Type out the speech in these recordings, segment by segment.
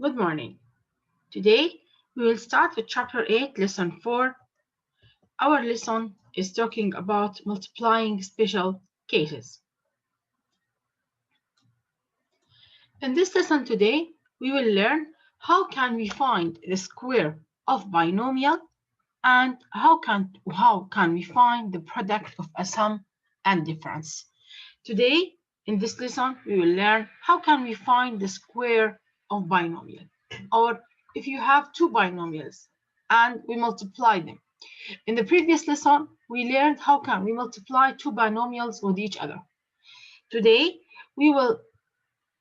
Good morning. Today we will start with Chapter 8, Lesson 4. Our lesson is talking about multiplying special cases. In this lesson today, we will learn how can we find the square of binomial and how can we find the product of a sum and difference. Today, in this lesson, we will learn how can we find the square of binomial, or if you have two binomials and we multiply them. In the previous lesson, we learned how can we multiply two binomials with each other. Today, we will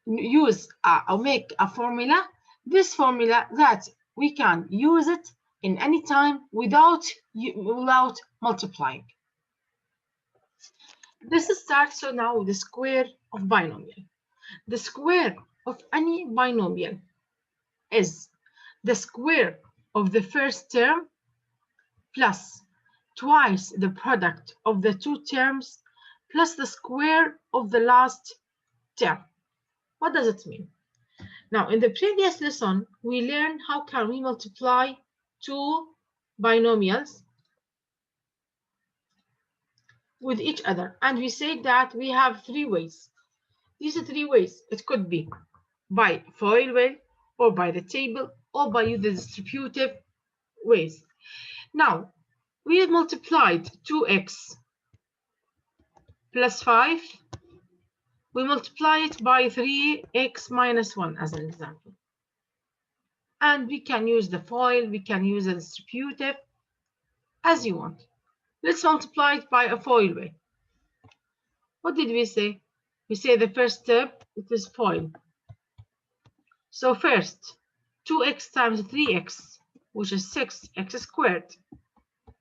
use or make a formula, this formula that we can use it in any time without multiplying. This starts so now with the square of binomial. The square of any binomial is the square of the first term plus twice the product of the two terms plus the square of the last term. What does it mean? Now, in the previous lesson, we learned how can we multiply two binomials with each other. And we said that we have three ways. These are three ways. It could be by FOIL way, or by the table, or by the distributive ways. Now, we have multiplied 2x plus 5. We multiply it by 3x minus 1 as an example. And we can use the FOIL, we can use a distributive, as you want. Let's multiply it by a FOIL way. What did we say? We say the first step, it is FOIL. So first, 2x times 3x, which is 6x squared,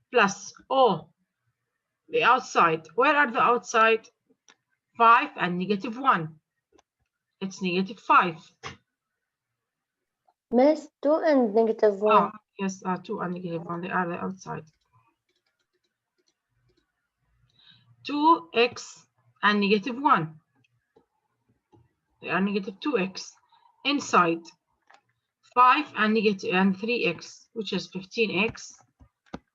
plus, the outside. Where are the outside? 5 and negative 1. It's negative 5. Miss, 2 and negative 1. Yes, 2 and negative 1, they are the outside. 2x and negative 1. They are negative 2x. Inside, 5 and 3x, which is 15x.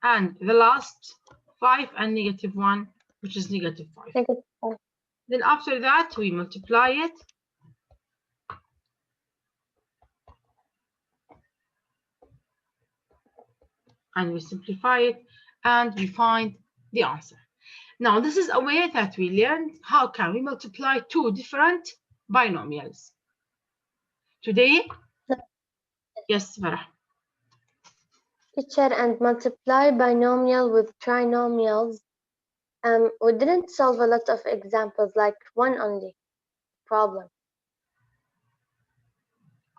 And the last, 5 and negative 1, which is negative 5. Negative 5. Then after that, we multiply it. And we simplify it, and we find the answer. Now, this is a way that we learned how can we multiply two different binomials. Today, yes, Farah. Teacher, and multiply binomial with trinomials. We didn't solve a lot of examples, like one only problem.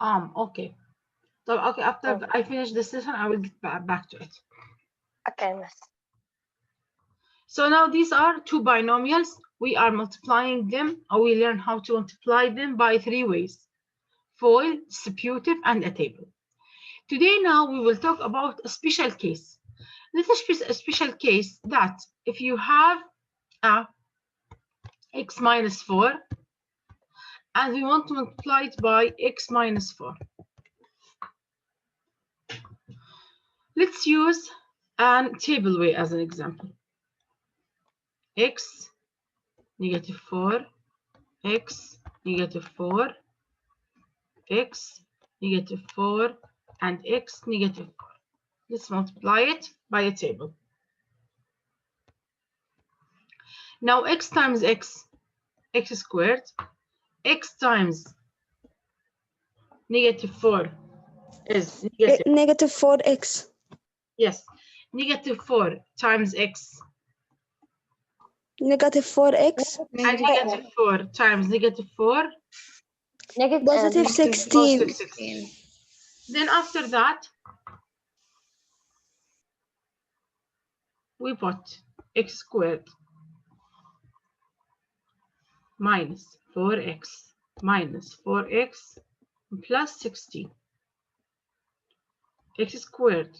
Okay. So, okay, after I finish this session, I will get back to it. Okay, miss. So now these are two binomials. We are multiplying them, or we learn how to multiply them by three ways: FOIL, distributive, and a table. Today now we will talk about a special case. This is a special case that if you have x minus 4 and we want to multiply it by x minus 4. Let's use a table way as an example. X negative 4, x negative 4, x negative 4, and x negative 4. Let's multiply it by a table. Now x times x squared, x times negative 4 is negative 4x. Yes, negative 4 times x. Negative 4x. And negative 4 times negative 4. Positive 16. Then after that, we put x squared minus 4x minus 4x plus 16. X squared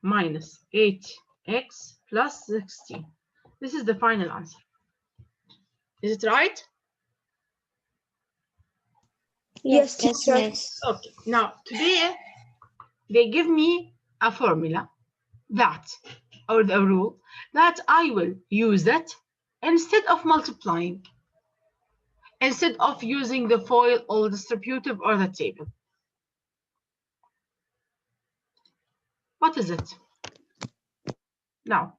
minus 8x plus 16. This is the final answer. Is it right? Yes, Yes, teacher. miss. Okay, now today they give me a formula that, or the rule, that I will use it instead of multiplying, instead of using the FOIL or distributive or the table. What is it? Now,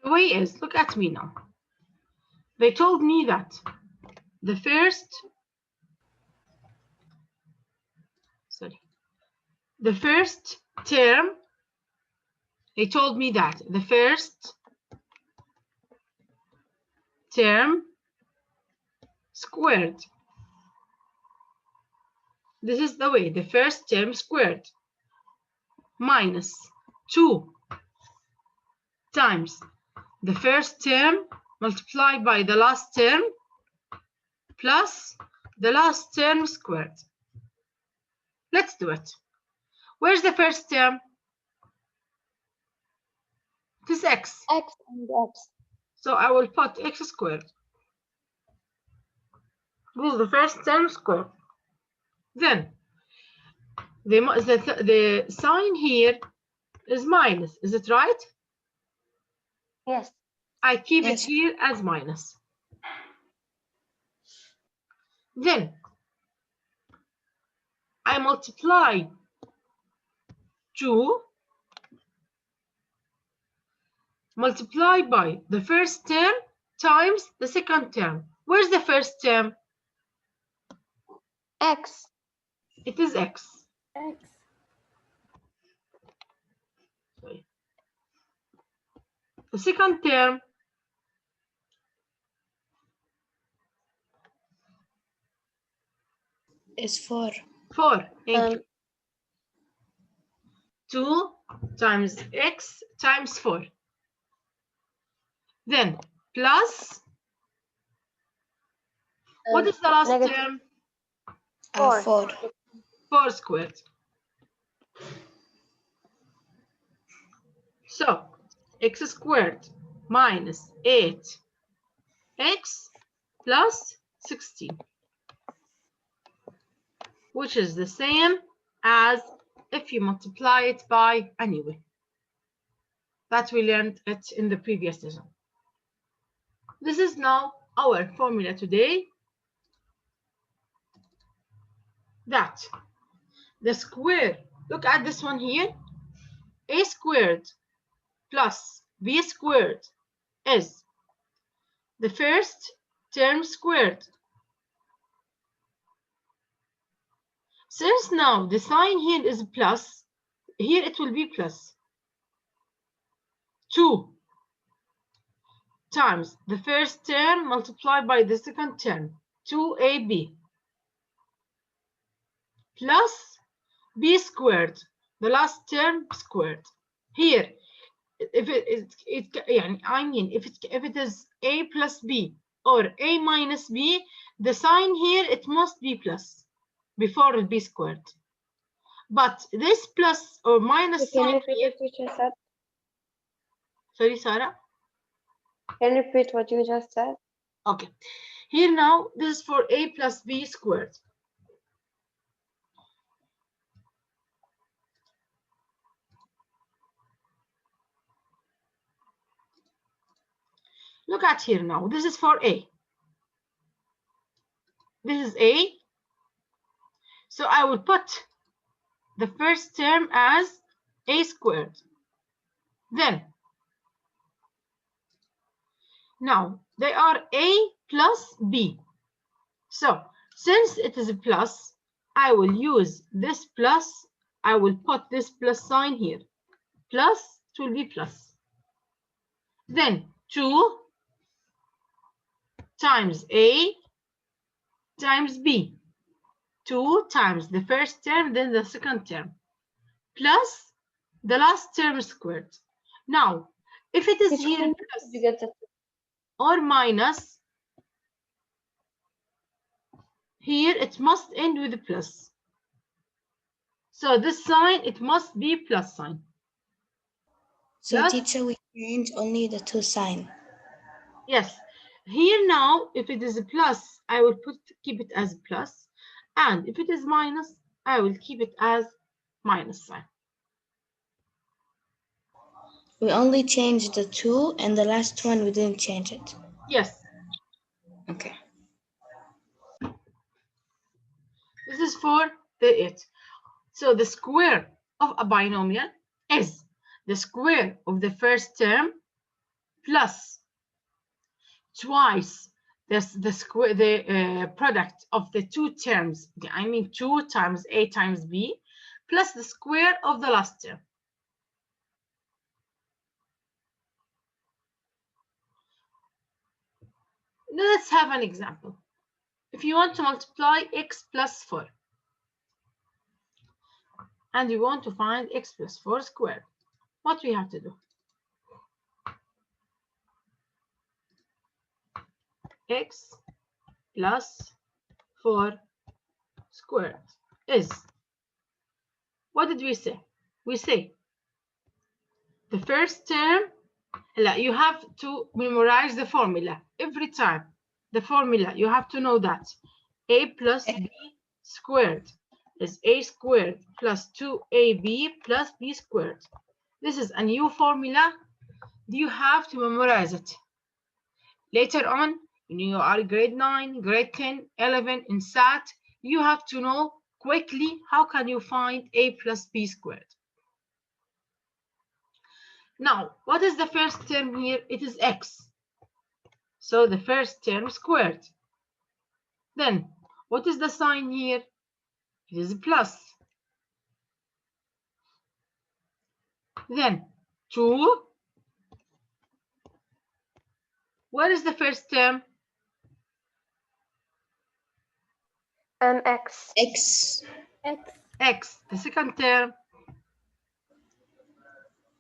the way is, look at me now. They told me that the first term, they told me that the first term squared. This is the way, the first term squared minus 2 times the first term multiplied by the last term plus the last term squared. Let's do it. Where's the first term? It is x. X and X. So I will put x squared. This is the first term squared. Then the sign here is minus. Is it right? Yes. I keep Yes. it here as minus. Then I multiply 2 multiplied by the first term times the second term. Where's the first term? X. It is x. X. Sorry. The second term Is 4. 4. Thank you. 2 times x times 4. Then plus, what is the last term? 4. 4. 4 squared. So x squared minus 8x plus 16, which is the same as if you multiply it by anyway. That we learned it in the previous lesson. This is now our formula today, that the square, look at this one here, a squared plus b squared is the first term squared. Since now the sign here is plus, here it will be plus 2 times the first term multiplied by the second term, 2ab, plus b squared, the last term squared. Here, if if it is a plus b or a minus b, the sign here it must be plus before b squared. But this plus or minus Can you sign repeat here, what you just said? sorry, Sarah. Can you repeat what you just said? Okay. Here now, this is for a plus b squared. Look at here now. This is for a. This is a. So I will put the first term as a squared. Then, now they are a plus b. So since it is a plus, I will use this plus. I will put this plus sign here. Plus, it will be plus. Then 2 times a times b. 2 times the first term, then the second term, plus the last term squared. Now, if it is here plus or minus, here it must end with a plus. So this sign, it must be plus sign. So plus, teacher, we change only the 2 sign. yes. Here now, if it is a plus, I will keep it as plus, and if it is minus, I will keep it as minus sign. We only changed the 2 and the last one we didn't change it. Yes, Okay. this is for the it. So the square of a binomial is the square of the first term plus twice the product of the two terms. I mean 2 times a times b plus the square of the last term. Now let's have an example. If you want to multiply x plus 4 and you want to find x plus 4 squared, what we have to do? X plus 4 squared is, what did we say? We say the first term, you have to memorize the formula every time. The formula, you have to know that a plus b squared is a squared plus 2ab plus b squared. This is a new formula. You have to memorize it. Later on, when you are grade 9, grade 10, 11 in SAT, you have to know quickly how can you find a plus b squared. Now, what is the first term here? It is x. So the first term squared. Then, what is the sign here? It is plus. Then, 2. What is the first term? X. X. X. The second term?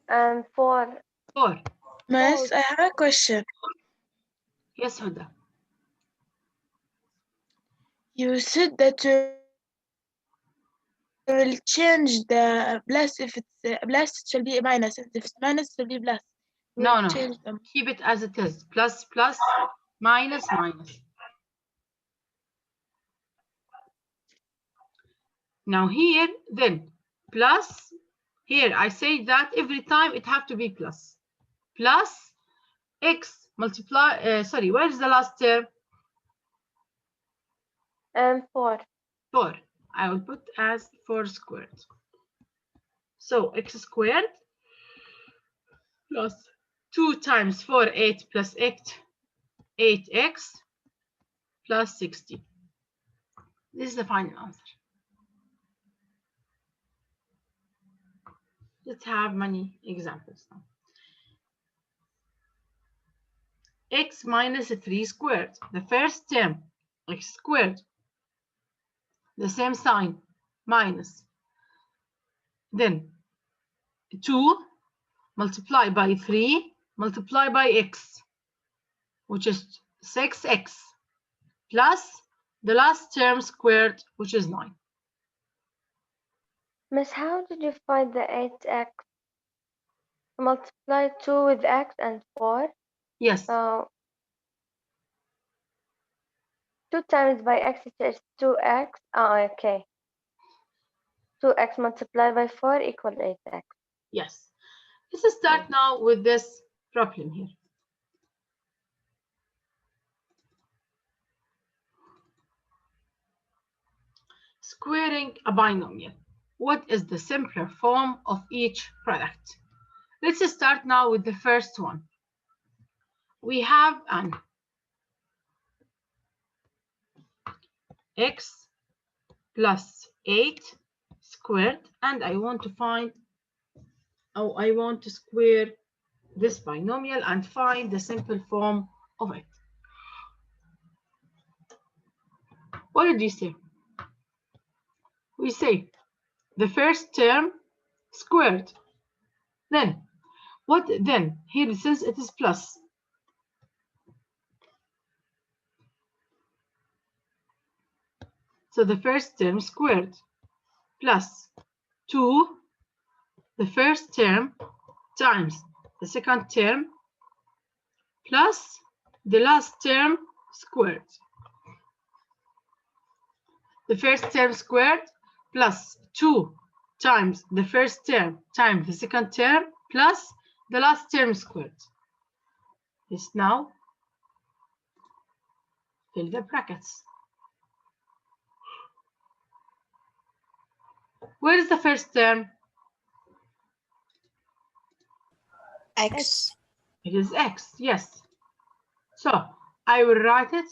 4. 4. Miss, I have a question. Yes, Huda. You said that you will change the plus. If it's plus, it shall be a minus. And if it's minus, it shall be plus. No, We'll no. change them. Keep it as it is. Plus, plus, minus, minus. Now here, then, plus, here I say that every time it have to be plus. Plus x multiply, sorry, where's the last term? 4. 4. I will put as 4 squared. So x squared plus 2 times 4, 8 plus 8, 8x plus 60. This is the final answer. Let's have many examples now. X minus 3 squared. The first term, x squared. The same sign, minus. Then 2 multiplied by 3 multiplied by x, which is 6x, plus the last term squared, which is 9. Miss, how did you find the 8x? Multiply 2 with x and 4. Yes, So 2 times by x is 2x. Oh, okay. 2x multiplied by 4 equals 8x. yes. Let's start now with this problem here. Squaring a binomial. What is the simpler form of each product? Let's start now with the first one. We have an x plus 8 squared, and I want to find, I want to square this binomial and find the simple form of it. What did you say? We say the first term squared. Then what? Then here, since it is plus, so the first term squared plus 2, the first term, times the second term plus the last term squared. The first term squared plus 2 times the first term times the second term plus the last term squared. This now fill the brackets. Where is the first term? X. It is x, yes. So I will write it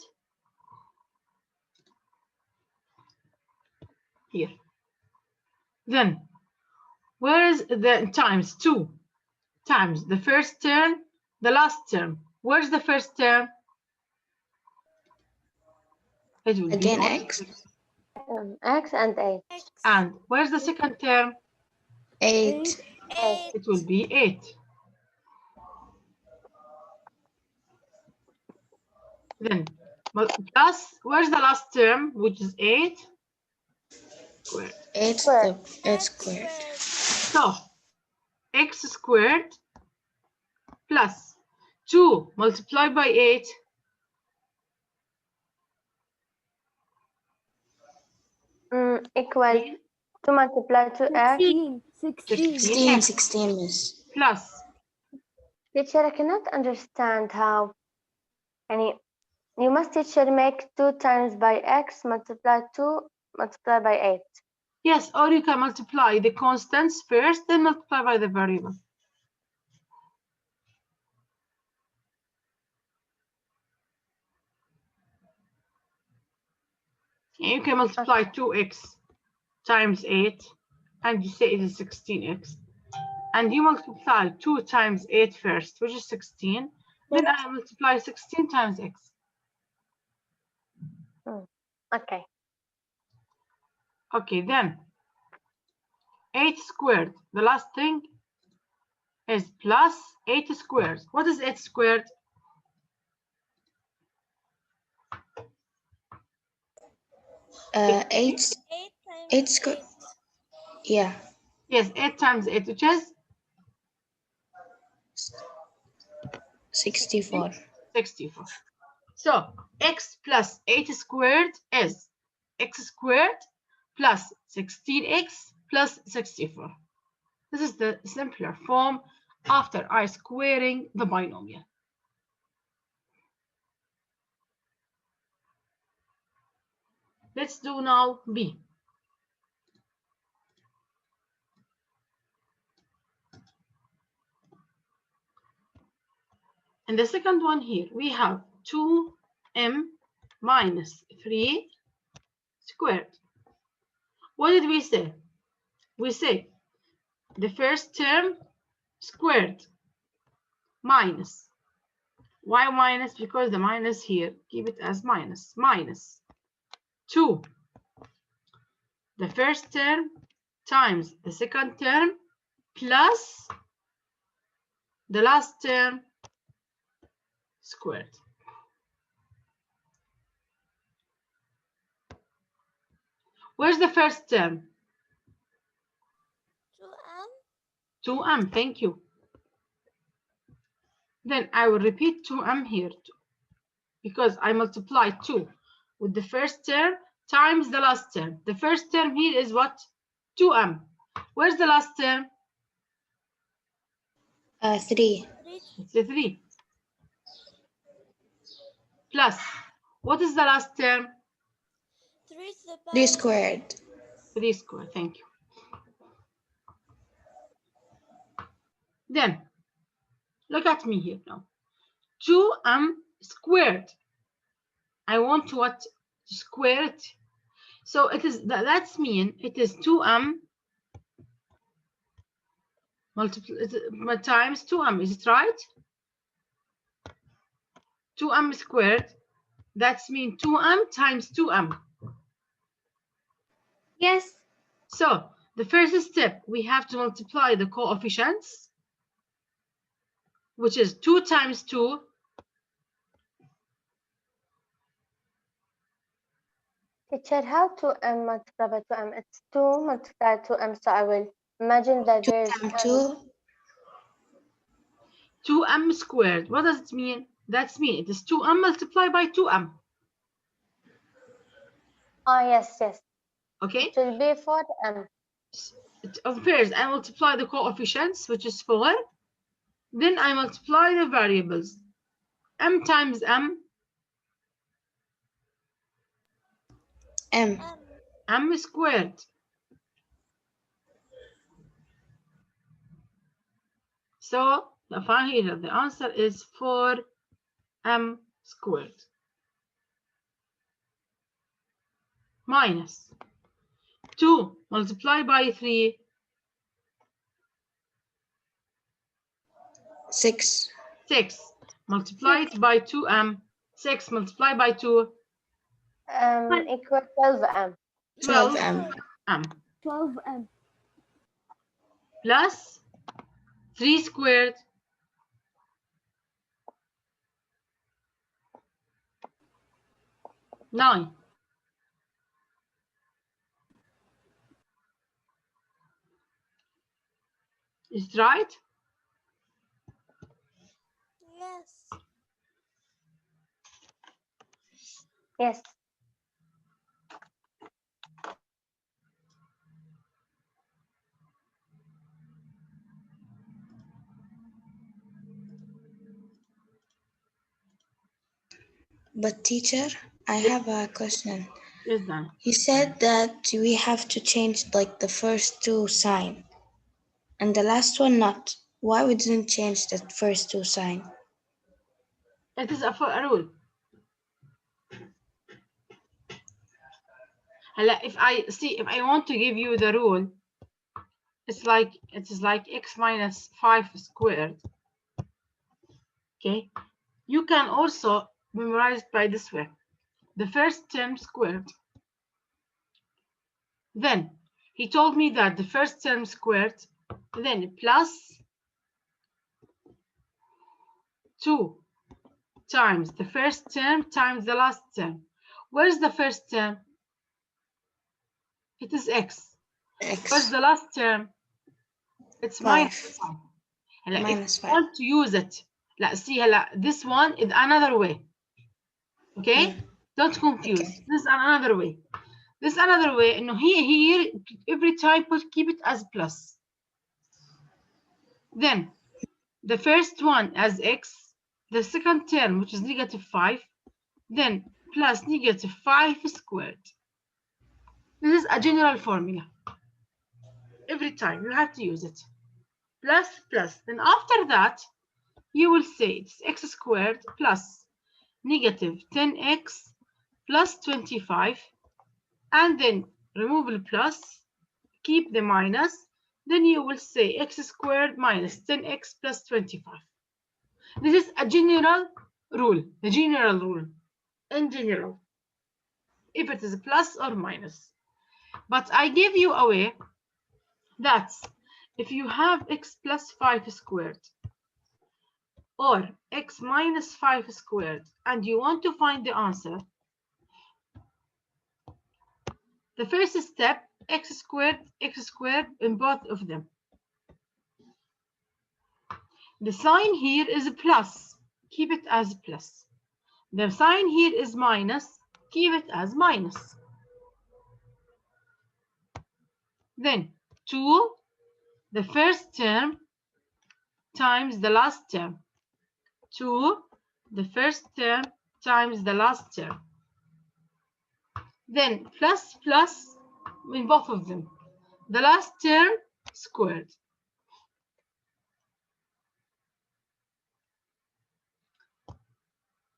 here. Then where is the times 2 times the first term, the last term? Where's the first term? It will Again, be X. X and 8. And where's the second term? 8. It will be 8. Then plus, where's the last term, which is 8 squared? 8 Squared. 8 squared. So x squared plus 2 multiplied by 8 Equal 2 multiplied to X. 16, 16x 16, miss. plus Teacher, I cannot understand how. You must, teacher, make 2 times by X multiply 2 multiplied by 8. yes, or you can multiply the constants first, then multiply by the variable. You can multiply 2x times 8, and you say it is 16x. And you multiply 2 times 8 first, which is 16. Then I multiply 16 times x. Okay. Okay, then 8 squared. The last thing is plus 8 squared. What is 8 squared? Uh, 8 squared. Yeah. Yes, 8 times 8, which is 64. 64. So x plus 8 squared is x squared plus 16x plus 64. This is the simpler form after I squaring the binomial. Let's do now B. And the second one here, we have 2m minus 3 squared. What did we say? We say the first term squared minus. Why minus? Because the minus here, keep it as minus. Minus 2. The first term times the second term plus the last term squared. Where's the first term? 2m, thank you. Then I will repeat 2m here too, because I multiply 2 with the first term times the last term. The first term here is what? 2m. Where's the last term? 3. It's the 3. Plus, what is the last term? 3 squared. 3 squared, thank you. Then, look at me here now. 2m squared. I want to what? To square it. So it is that's mean it is 2m times 2m. Is it right? 2m squared. That's mean 2m times 2m. Yes. So the first step, we have to multiply the coefficients, which is 2 times 2. Teacher, how 2m multiplied by 2m? It's 2 multiplied 2m, so I will imagine that 2 there's times 2. 2m squared. What does it mean? That's mean it is 2m multiplied by 2m. Oh, yes, yes. Okay? It will be 4m. Of course, I multiply the coefficients, which is 4. Then I multiply the variables. M times m, M. m squared. So the final the answer is 4m squared minus 2 multiplied by 3, 6. 6 multiplied by 2m, 6 multiplied by 2, Equal 12m. 12M. 12m. plus 3 squared, 9. Is it right? Yes. Yes. But teacher, I have a question. Yes, done. You said that we have to change like the first two sign and the last one not. Why we didn't change the first two sign? It is a rule. If I want to give you the rule, it is like x minus 5 squared. Okay, you can also memorize it by this way: the first term squared. Then he told me that the first term squared, then plus 2 times the first term times the last term. Where's the first term? It is x. Where's X. the last term? It's minus 5. Minus if you 5. want to use it, see this one is another way. Okay? Don't confuse. Okay. This is another way. This another way. No, here every time keep it as plus. Then the first one as x, the second term, which is negative 5, then plus negative 5 squared. This is a general formula. Every time you have to use it. Plus, plus. Then after that, you will say it's x squared plus negative 10x plus 25, and then remove the plus, keep the minus, then you will say x squared minus 10x plus 25. This is a general rule, the general rule, in general, if it is plus or minus. But I give you a way that if you have x plus 5 squared or x minus 5 squared and you want to find the answer, the first step, x squared in both of them. The sign here is a plus, keep it as plus. The sign here is minus, keep it as minus. Then 2, the first term times the last term. 2, the first term times the last term. Then plus plus in both of them. The last term squared.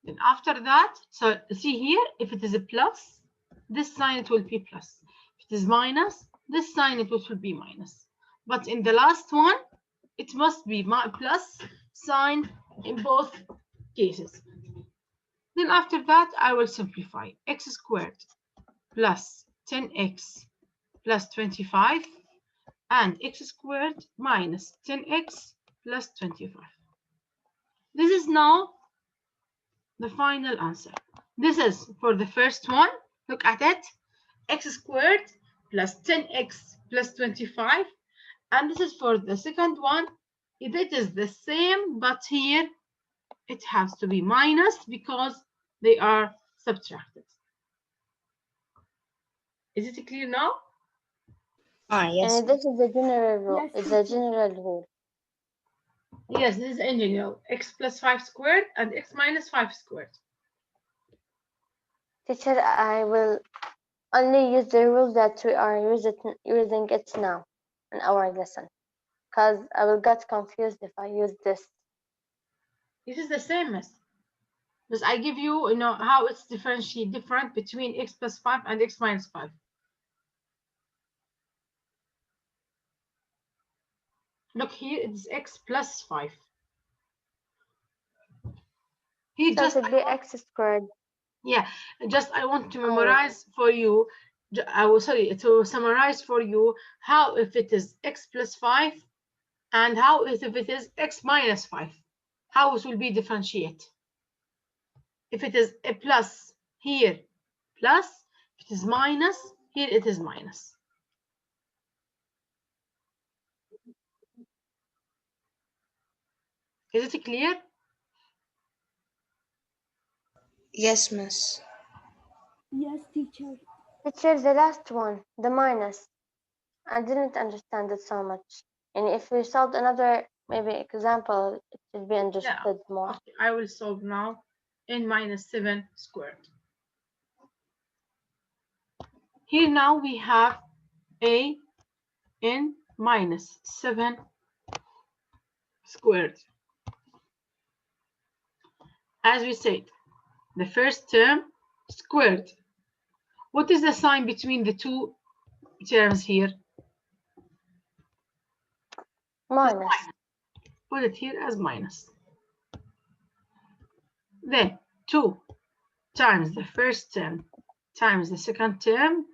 Then after that, so see here, if it is a plus, this sign it will be plus. If it is minus, this sign it will be minus. But in the last one, it must be plus sign in both cases. Then after that, I will simplify. X squared plus 10x plus 25 and x squared minus 10x plus 25. This is now the final answer. This is for the first one. Look at it. X squared plus 10x plus 25. And this is for the second one. It is the same, but here it has to be minus because they are subtracted. Is it clear now? Yes. And this is the general rule. Yes, It's the teacher. general rule. Yes, this is in general. X plus 5 squared and x minus 5 squared. Teacher, I will only use the rule that we are using it now in our lesson, because I will get confused if I use this. It is the same, miss. Because I give you, how it's different between x plus 5 and x minus 5. Look here, it's x plus 5. Here So it just will be x squared. yeah, just I want to Oh. memorize for you. To summarize for you how if it is x plus 5 and how if it is x minus 5. How it will be differentiate. If it is a plus here, plus. If it is minus, here it is minus. Is it clear? Yes, miss. Yes, teacher. Teacher, the last one, the minus. I didn't understand it so much. And if we solved another maybe example, it will be understood more. Okay, I will solve now n minus 7 squared. Here now we have a n minus 7 squared. As we said, the first term squared. What is the sign between the two terms here? Minus. Put it here as minus. Then 2 times the first term times the second term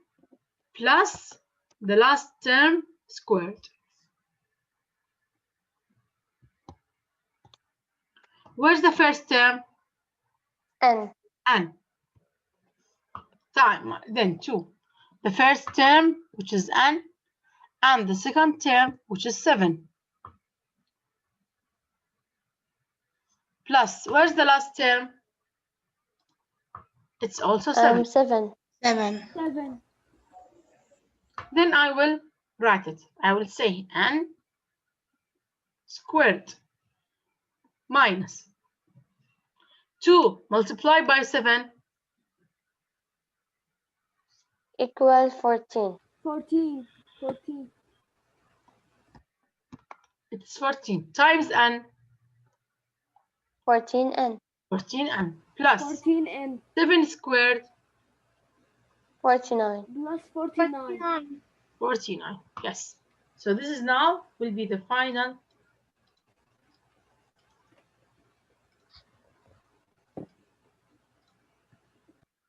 plus the last term squared. Where's the first term? N. N. Then 2. The first term, which is n, and the second term, which is 7. Plus, where's the last term? It's also 7. 7. 7. 7. Then I will write it. I will say n squared minus 2 multiplied by 7 Equal 14. 14. 14. it's 14 times n 14n. 14n plus 14n 7 squared 49. plus 49. 49. Yes. So this is now will be the final.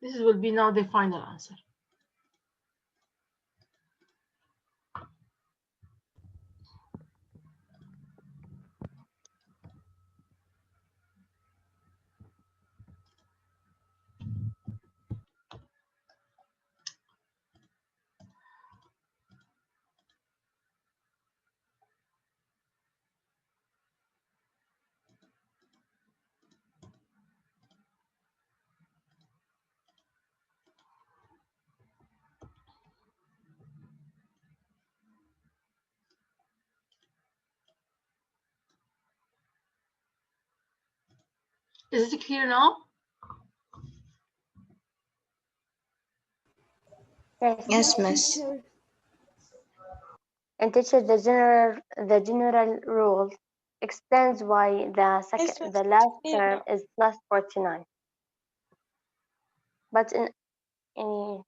This will be now the final answer. Is it clear now? Yes. Yes, miss. Teacher. And teacher, the general rule explains why the last term is plus 49. But now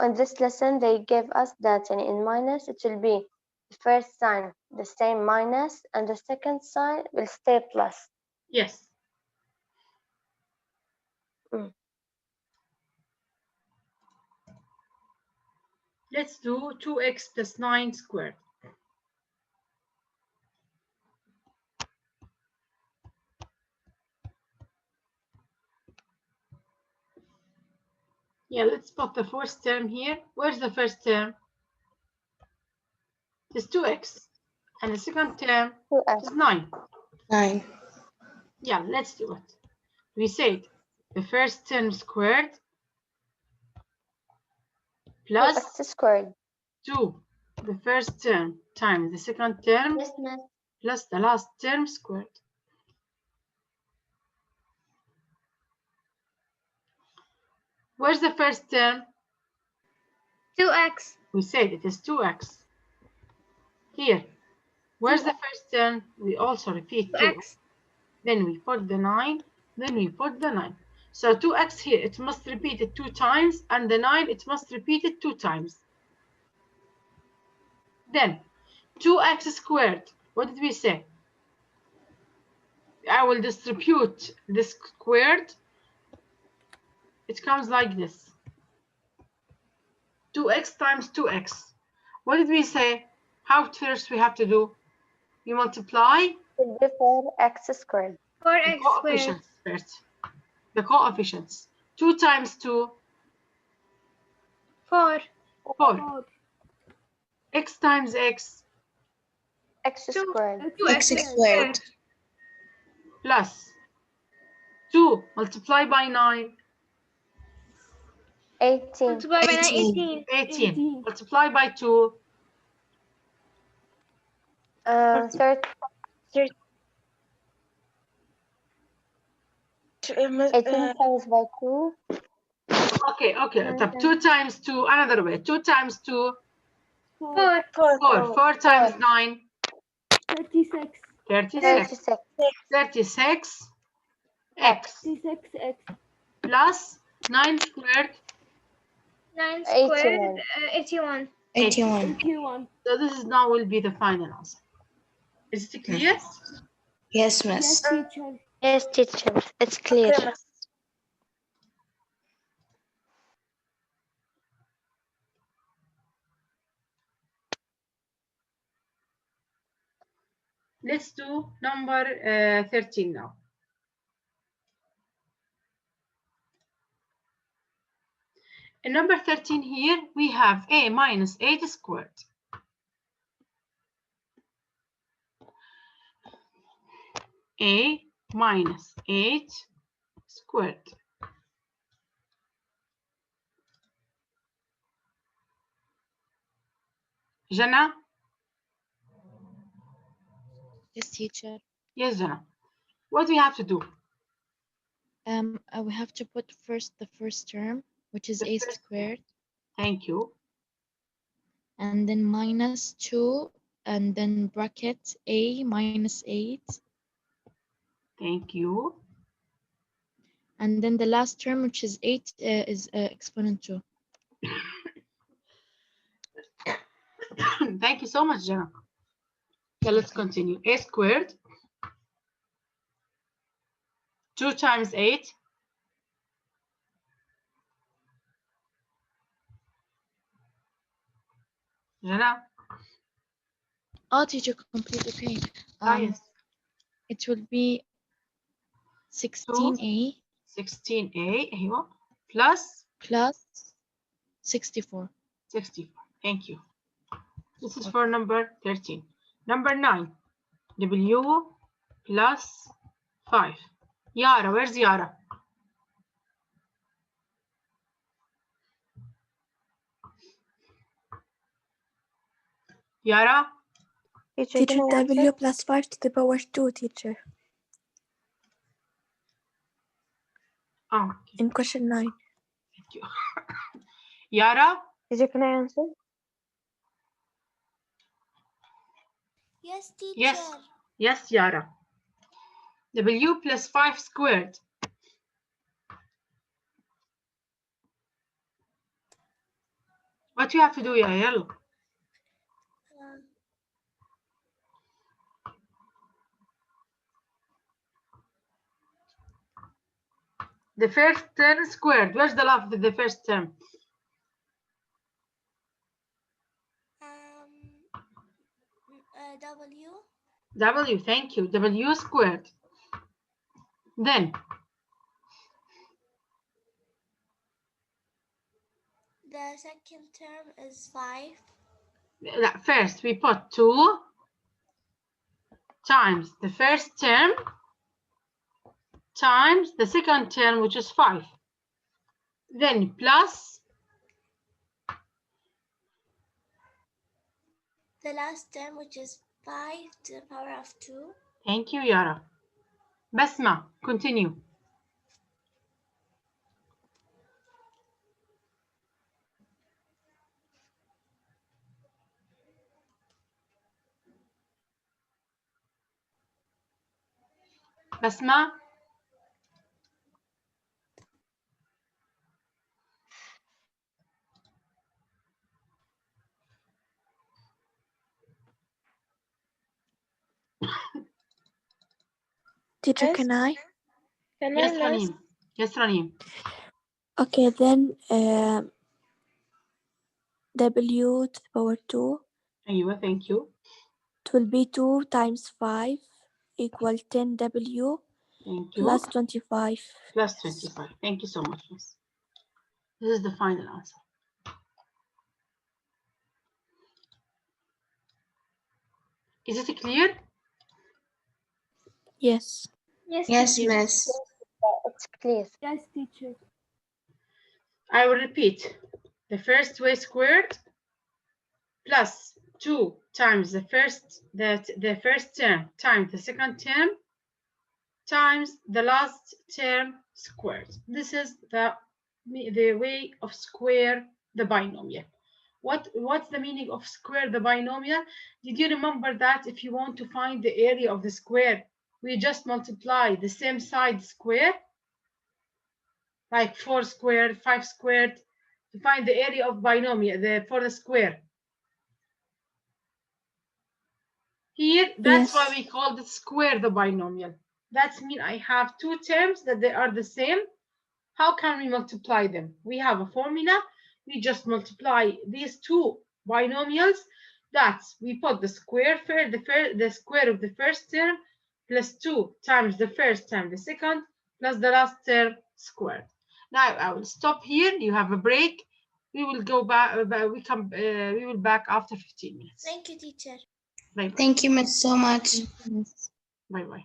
in this lesson, they gave us that in minus, it will be the first sign the same minus, and the second sign will stay plus. Yes. Let's do 2x plus 9 squared. Yeah, let's put the first term here. Where's the first term? It's 2x. And the second term 2x. is 9. 9. Yeah, let's do it. We said the first term squared plus 2x squared. 2. The first term times the second term Yes, miss. plus the last term squared. Where's the first term? 2x. We said it is 2x. Here, where's the first term? We also repeat 2. Then we put the 9. Then we put the 9. So 2x here, it must repeat it 2 times. And the 9, it must repeat it 2 times. Then 2x squared. What did we say? I will distribute this squared. It comes like this. 2x times 2x. What did we say? How first we have to do? We multiply 4x squared. the coefficients first. The coefficients. 2 times 2. 4. 4. X times x. X squared. X squared. Plus 2 multiplied by 9. 18. 18. Multiplied by 2. 30. 18 times by 2. Okay. 2 times 2. Another way. 2 times 2. 4. 4 times 9. 36. 36. 36 x plus 9 squared. 9 squared. 81. 81. So this is now will be the final answer. Is it clear? Yes, miss. Yes, teacher. It's clear. Let's do number 13 now. In number 13 here, we have a minus 8 squared. A minus 8 squared. Jana? Yes, teacher. Yes, Jana. What do we have to do? We have to put first the first term, which is The a first- squared, Thank you. and then minus 2, and then bracket a minus 8, Thank you. and then the last term, which is 8, is exponent 2. Thank you so much, Jana. Okay, let's continue. A squared. 2 times 8. Jana? Oh, teacher, complete. Okay. Yes. It will be 16a 16a أيوة. Plus plus 64. 64. Thank you. This is for number 13. Number 9. W plus 5. Yara, where's Yara? Yara? Teacher, W plus 5 to the power 2, teacher. Oh, In question 9. thank you. Yara? Teacher, can I answer? Yes, teacher. Yes. Yes, Yara. W plus 5 squared. What you have to do, Yara? The first term squared. Where's the love with the first term? W. W, thank you. W squared. Then The second term is 5. first we put 2 times the first term times the second term, which is 5. Then plus the last term, which is 5 to the power of 2. Thank you, Yara. Basma, continue. Basma. Teacher, Yes. can I? Can Yes, I Ranim. Yes, Ranim. Okay, then W to the power 2. Aywa, thank you. It will be 2 times 5 equal 10W Thank you. plus 25. Plus 25. Thank you so much, Miss. This is the final answer. Is it clear? Yes. Yes, Yes, teacher. miss. It's clear. Yes, teacher. I will repeat. The first way squared plus 2 times the first term times the second term times the last term squared. This is the way of square the binomial. What's the meaning of square the binomial? Did you remember that if you want to find the area of the square, we just multiply the same side square, like 4 squared, 5 squared, to find the area of binomial for the square. Here, that's why we call it square the binomial. That means I have two terms that they are the same. How can we multiply them? We have a formula. We just multiply these two binomials. That we put the square the square of the first term plus 2 times the first times the second plus the last term squared. Now I will stop here. You have a break. We will go back. We will back after 15 minutes. Thank you, teacher. Bye bye. Thank you, miss, so much. Yes. Bye bye.